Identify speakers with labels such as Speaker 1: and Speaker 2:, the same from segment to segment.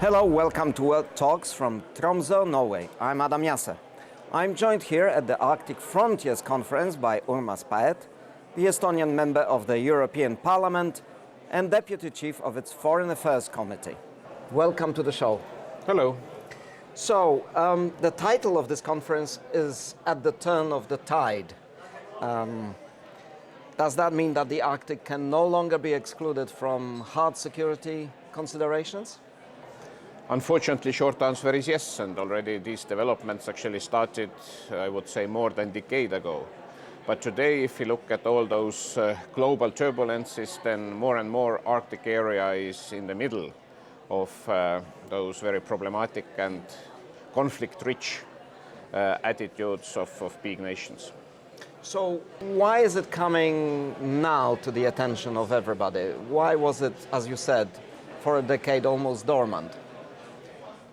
Speaker 1: Hello, welcome to World Talks from Tromsø, Norway. I'm Adam Jasser. I'm joined here at the Arctic Frontiers Conference by Urmas Paet, the Estonian member of the European Parliament and Deputy Chief of its Foreign Affairs Committee. Welcome to the show.
Speaker 2: Hello.
Speaker 1: So, the title of this conference is At the Turn of the Tide. Does that mean that the Arctic can no longer be excluded from hard security considerations?
Speaker 2: Unfortunately, short answer is yes, and already these developments actually started, I would say, more than a decade ago. But today, if you look at all those global turbulences, then more and more Arctic area is in the middle of those very problematic and conflict-rich attitudes of big nations.
Speaker 1: So why is it coming now to the attention of everybody? Why was it, as you said, for a decade almost dormant?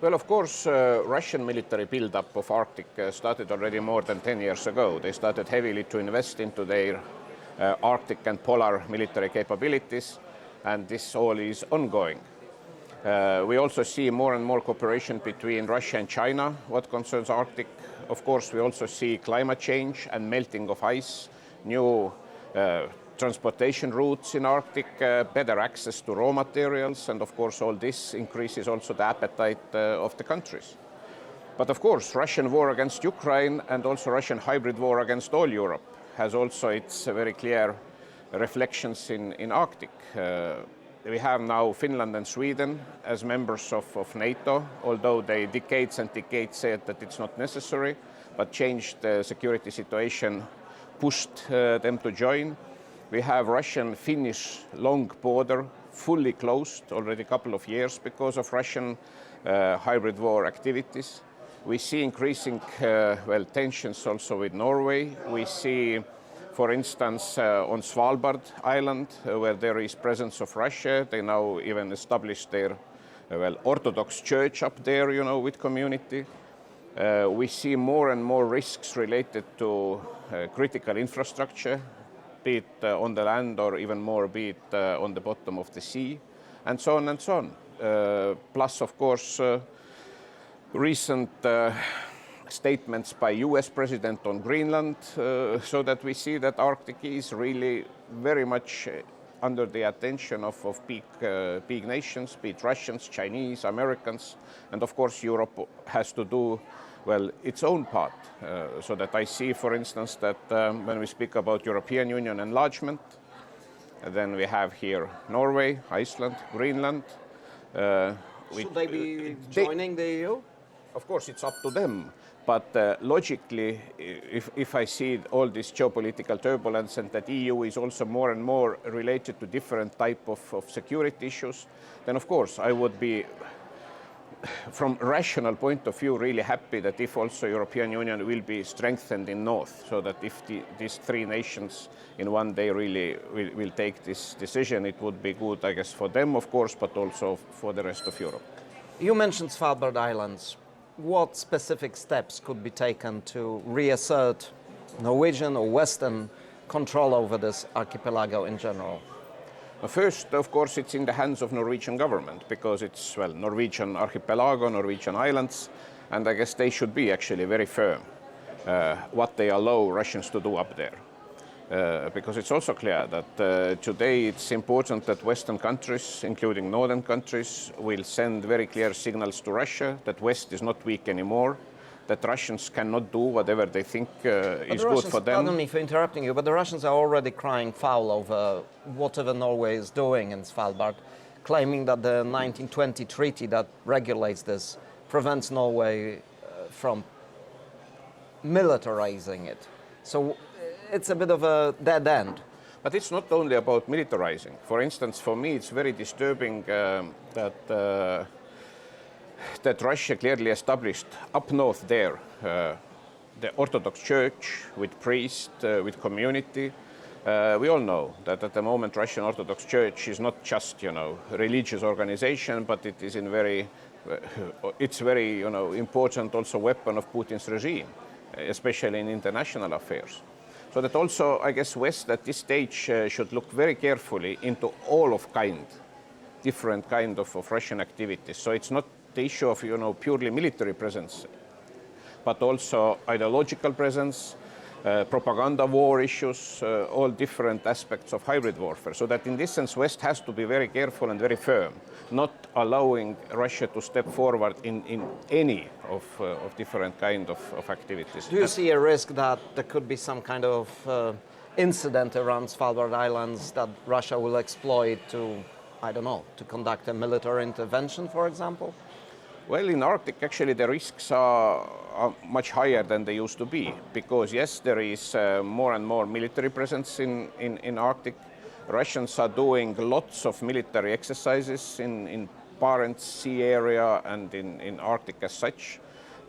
Speaker 2: Well, of course, Russian military build-up of Arctic started already more than 10 years ago. They started heavily to invest into their Arctic and polar military capabilities, and this all is ongoing. We also see more and more cooperation between Russia and China, what concerns Arctic. Of course, we also see climate change and melting of ice, new transportation routes in Arctic, better access to raw materials, and of course all this increases also the appetite of the countries. But of course, Russian war against Ukraine and also Russian hybrid war against all Europe has also its very clear reflections in Arctic. We have now Finland and Sweden as members of NATO, although they decades and decades said that it's not necessary, but changed the security situation, pushed them to join. We have Russian-Finnish long border fully closed already a couple of years because of Russian hybrid war activities. We see increasing tensions also with Norway. We see, for instance, on Svalbard Island, where there is presence of Russia, they now even established their Orthodox church up there, with community. We see more and more risks related to critical infrastructure, be it on the land or even more, be it on the bottom of the sea, and so on and so on. Plus, of course, recent statements by US President on Greenland, so that we see that Arctic is really very much under the attention of big nations, be it Russians, Chinese, Americans, and of course Europe has to do its own part, so that I see, for instance, that when we speak about European Union enlargement, then we have here Norway, Iceland, Greenland.
Speaker 1: Should they be joining the EU?
Speaker 2: Of course, it's up to them. But logically, if I see all this geopolitical turbulence and that EU is also more and more related to different type of security issues, then of course I would be, from a rational point of view, really happy that if also European Union will be strengthened in North, so that if these three nations in one day really will take this decision, it would be good, I guess, for them, of course, but also for the rest of Europe.
Speaker 1: You mentioned Svalbard Islands. What specific steps could be taken to reassert Norwegian or Western control over this archipelago in general?
Speaker 2: First, of course, it's in the hands of Norwegian government because it's, Norwegian archipelago, Norwegian islands, and I guess they should be actually very firm what they allow Russians to do up there. Because it's also clear that today it's important that Western countries, including northern countries, will send very clear signals to Russia that West is not weak anymore, that Russians cannot do whatever they think is good for them.
Speaker 1: Pardon me for interrupting you, but the Russians are already crying foul over whatever Norway is doing in Svalbard, claiming that the 1920 treaty that regulates this prevents Norway from militarizing it. So it's a bit of a dead end.
Speaker 2: But it's not only about militarizing. For instance, for me, it's very disturbing that Russia clearly established up north there the Orthodox Church with priests, with community. We all know that at the moment Russian Orthodox Church is not just, religious organization, but it is it's very, important also weapon of Putin's regime, especially in international affairs. So that also, I guess, West at this stage should look very carefully into all of kind different kind of Russian activities. So it's not the issue of purely military presence, but also ideological presence, propaganda war issues, all different aspects of hybrid warfare. So that in this sense, West has to be very careful and very firm, not allowing Russia to step forward in any of different kind of activities.
Speaker 1: Do you see a risk that there could be some kind of incident around Svalbard Islands that Russia will exploit to, I don't know, to conduct a military intervention, for example?
Speaker 2: Well, in Arctic, actually, the risks are much higher than they used to be, because yes, there is more and more military presence in Arctic. Russians are doing lots of military exercises in Barents Sea area and in Arctic as such.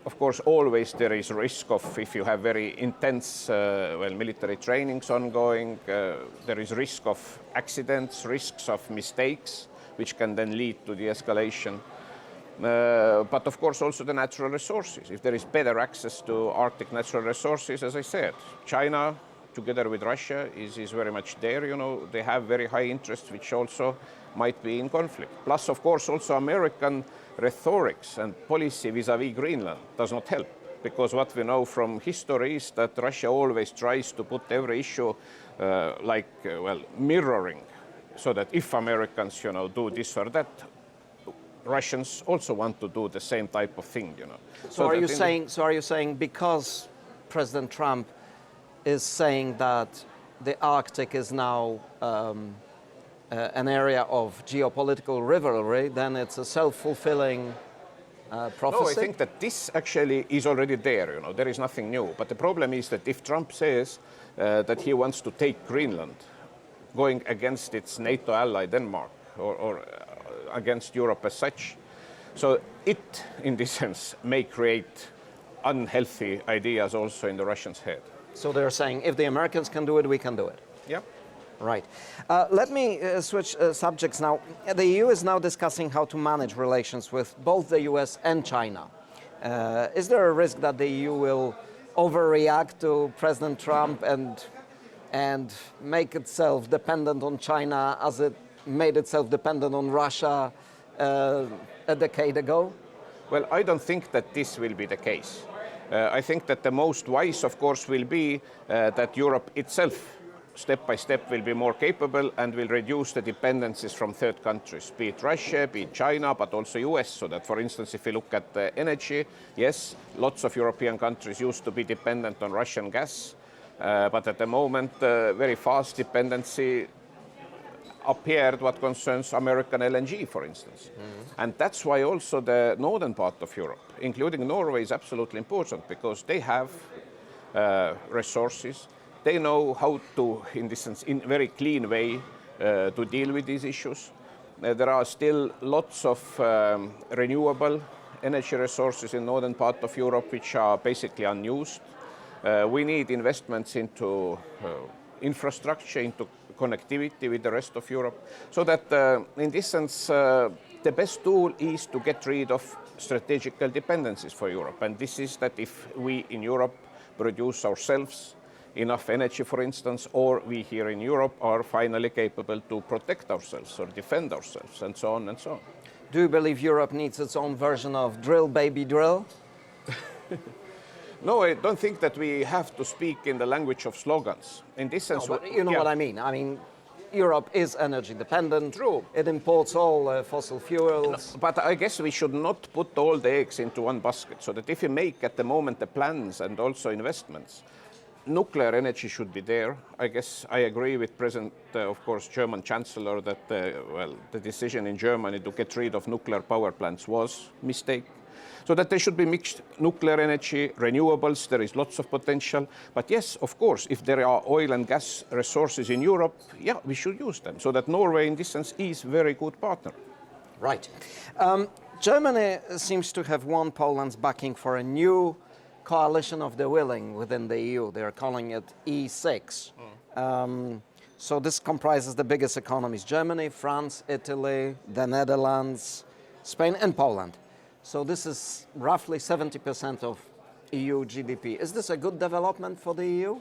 Speaker 2: Of course, always there is risk of, if you have very intense military trainings ongoing, there is risk of accidents, risks of mistakes, which can then lead to the escalation. But of course also the natural resources. If there is better access to Arctic natural resources, as I said, China together with Russia is very much there. They have very high interests which also might be in conflict. Plus, of course, also American rhetorics and policy vis-à-vis Greenland does not help, because what we know from history is that Russia always tries to put every issue mirroring, so that if Americans do this or that, Russians also want to do the same type of thing,
Speaker 1: So are you saying because President Trump is saying that the Arctic is now an area of geopolitical rivalry, then it's a self-fulfilling prophecy?
Speaker 2: No, I think that this actually is already there, there is nothing new. But the problem is that if Trump says that he wants to take Greenland, going against its NATO ally Denmark, or against Europe as such. So it, in this sense, may create unhealthy ideas also in the Russians' head.
Speaker 1: So they're saying, if the Americans can do it, we can do it.
Speaker 2: Yeah.
Speaker 1: Right. Let me switch subjects now. The EU is now discussing how to manage relations with both the US and China. Is there a risk that the EU will overreact to President Trump and make itself dependent on China as it made itself dependent on Russia a decade ago?
Speaker 2: Well, I don't think that this will be the case. I think that the most wise, of course, will be that Europe itself, step by step, will be more capable and will reduce the dependencies from third countries, be it Russia, be it China, but also US. So that, for instance, if you look at energy, yes, lots of European countries used to be dependent on Russian gas, but at the moment, very fast dependency appeared what concerns American LNG, for instance. And that's why also the northern part of Europe, including Norway, is absolutely important, because they have resources. They know how to, in this sense, in a very clean way, to deal with these issues. There are still lots of renewable energy resources in northern part of Europe which are basically unused. We need investments into infrastructure, into connectivity with the rest of Europe, so that in this sense the best tool is to get rid of strategical dependencies for Europe. And this is that if we in Europe produce ourselves enough energy, for instance, or we here in Europe are finally capable to protect ourselves or defend ourselves, and so on and so on.
Speaker 1: Do you believe Europe needs its own version of drill, baby, drill?
Speaker 2: No, I don't think that we have to speak in the language of slogans. In this sense,
Speaker 1: no, but you know what I mean. I mean, Europe is energy dependent.
Speaker 2: True.
Speaker 1: It imports all fossil fuels.
Speaker 2: No, but I guess we should not put all the eggs into one basket, so that if you make at the moment the plans and also investments, nuclear energy should be there. I guess I agree with present, of course, German Chancellor that the decision in Germany to get rid of nuclear power plants was a mistake. So that there should be mixed nuclear energy, renewables, there is lots of potential. But yes, of course, if there are oil and gas resources in Europe, yeah, we should use them. So that Norway, in this sense, is a very good partner.
Speaker 1: Right. Germany seems to have won Poland's backing for a new coalition of the willing within the EU. They're calling it E6. So this comprises the biggest economies: Germany, France, Italy, the Netherlands, Spain, and Poland. So this is roughly 70% of EU GDP. Is this a good development for the EU?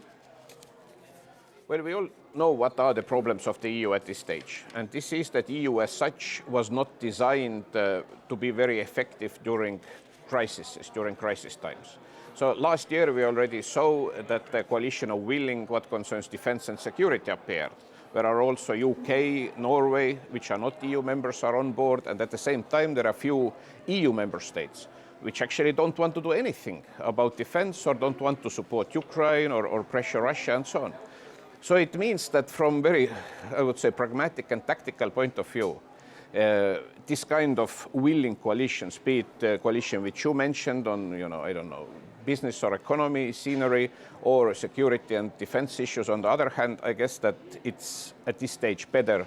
Speaker 2: Well, we all know what are the problems of the EU at this stage. And this is that EU as such was not designed to be very effective during crises, during crisis times. So last year we already saw that the coalition of willing what concerns defense and security appeared. There are also UK, Norway, which are not EU members, are on board, and at the same time there are few EU member states which actually don't want to do anything about defense or don't want to support Ukraine or pressure Russia and so on. So it means that from very, I would say, pragmatic and tactical point of view, this kind of willing coalitions, be it the coalition which you mentioned on, I don't know, business or economy, scenery, or security and defense issues. On the other hand, I guess that it's at this stage better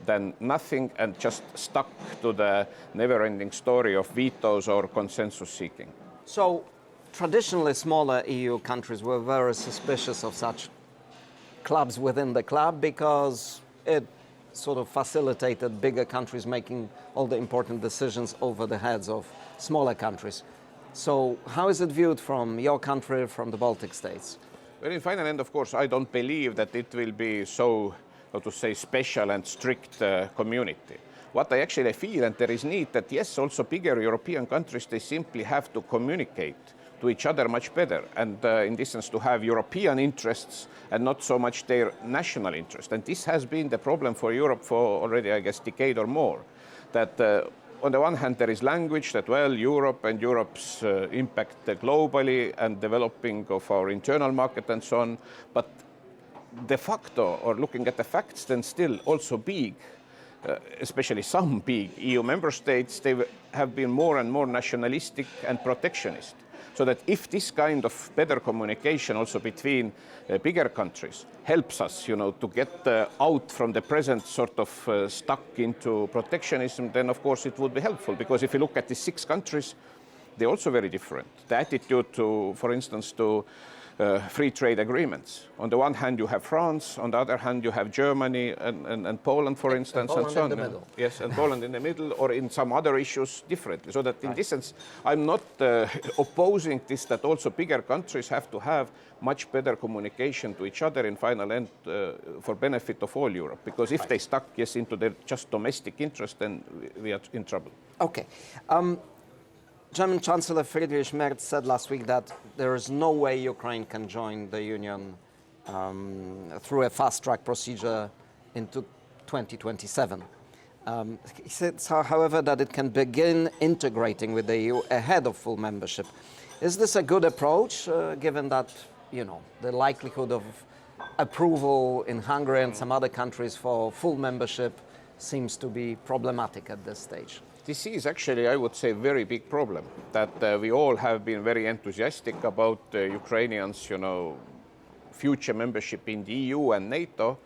Speaker 2: than nothing and just stuck to the never-ending story of vetoes or consensus seeking.
Speaker 1: So traditionally smaller EU countries were very suspicious of such clubs within the club because it sort of facilitated bigger countries making all the important decisions over the heads of smaller countries. So how is it viewed from your country, from the Baltic states?
Speaker 2: Well, in final end, of course, I don't believe that it will be so, how to say, special and strict community. What I actually feel, and there is need that, yes, also bigger European countries, they simply have to communicate to each other much better, and in this sense to have European interests and not so much their national interest. And this has been the problem for Europe for already, I guess, a decade or more, that on the one hand, there is language that, well, Europe and Europe's impact globally and developing of our internal market and so on, but de facto, or looking at the facts, then still also big, especially some big EU member states, they have been more and more nationalistic and protectionist. So that if this kind of better communication also between bigger countries helps us, to get out from the present sort of stuck into protectionism, then of course it would be helpful. Because if you look at the 6 countries, they're also very different. The attitude to, for instance, to free trade agreements. On the one hand, you have France. On the other hand, you have Germany and Poland, for instance,
Speaker 1: and so on.
Speaker 2: In the middle. Yes, and Poland in the middle, or in some other issues differently. So that in this sense, I'm not opposing this, that also bigger countries have to have much better communication to each other in final end for benefit of all Europe. Because if they stuck, yes, into their just domestic interest, then we are in trouble.
Speaker 1: Okay. German Chancellor Friedrich Merz said last week that there is no way Ukraine can join the Union through a fast-track procedure into 2027. He said, however, that it can begin integrating with the EU ahead of full membership. Is this a good approach, given that, the likelihood of approval in Hungary and some other countries for full membership seems to be problematic at this stage?
Speaker 2: This is actually, I would say, a very big problem, that we all have been very enthusiastic about Ukrainians, future membership in the EU and NATO,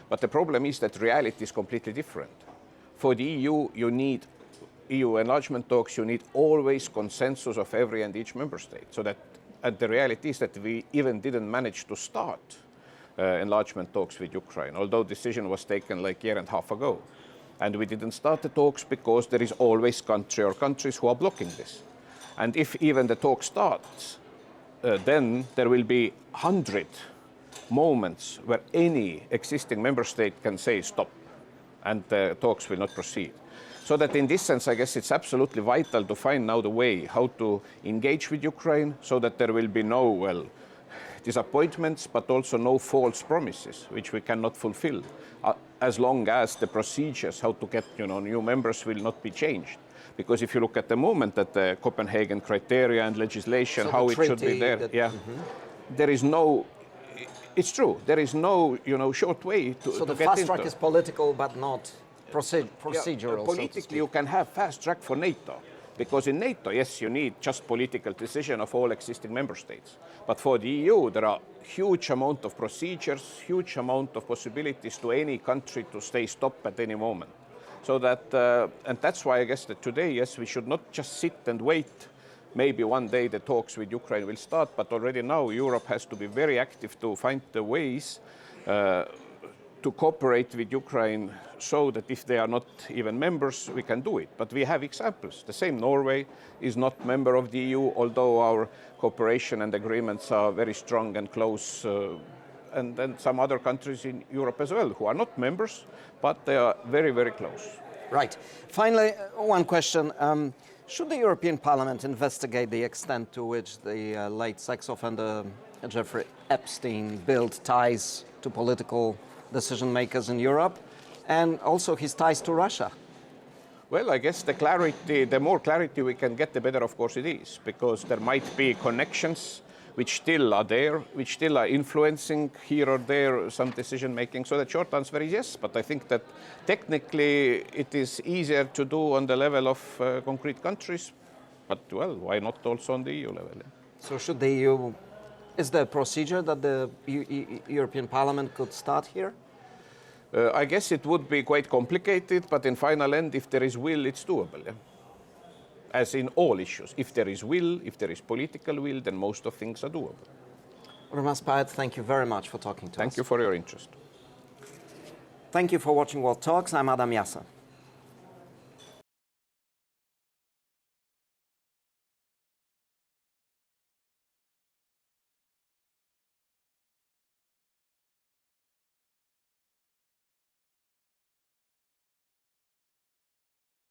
Speaker 2: but the problem is that reality is completely different. For the EU, you need EU enlargement talks, you need always consensus of every and each member state. So that, and the reality is that we even didn't manage to start enlargement talks with Ukraine, although decision was taken like a year and a half ago. And we didn't start the talks because there is always country or countries who are blocking this. And if even the talk starts, then there will be 100 moments where any existing member state can say stop, and the talks will not proceed. So that in this sense, I guess it's absolutely vital to find now the way how to engage with Ukraine so that there will be no, disappointments, but also no false promises, which we cannot fulfill, as long as the procedures how to get new members will not be changed. Because if you look at the moment at the Copenhagen criteria and legislation, so how it should be there, there is no, it's true, there is no short way to
Speaker 1: So
Speaker 2: to
Speaker 1: the
Speaker 2: get
Speaker 1: fast
Speaker 2: into.
Speaker 1: track is political, but not procedural.
Speaker 2: Politically, you can have fast track for NATO. Because in NATO, yes, you need just political decision of all existing member states. But for the EU, there are huge amount of procedures, huge amount of possibilities to any country to stay stop at any moment. So that, and that's why I guess that today, yes, we should not just sit and wait. Maybe one day the talks with Ukraine will start, but already now Europe has to be very active to find the ways to cooperate with Ukraine so that if they are not even members, we can do it. But we have examples. The same Norway is not member of the EU, although our cooperation and agreements are very strong and close and then some other countries in Europe as well, who are not members, but they are very, very close.
Speaker 1: Right. Finally, one question. Should the European Parliament investigate the extent to which the late sex offender Jeffrey Epstein built ties to political decision makers in Europe, and also his ties to Russia?
Speaker 2: Well, I guess the more clarity we can get, the better, of course, it is, because there might be connections which still are there, which still are influencing here or there some decision making. So the short answer is yes, but I think that technically it is easier to do on the level of concrete countries, but well, why not also on the EU level?
Speaker 1: So should the EU, is there a procedure that the European Parliament could start here?
Speaker 2: I guess it would be quite complicated, but in final end, if there is will, it's doable. Yeah? As in all issues, if there is will, if there is political will, then most of things are doable.
Speaker 1: Urmas Paet, thank you very much for talking to us.
Speaker 2: Thank you for your interest.
Speaker 1: Thank you for watching World Talks. I'm Adam Jasser.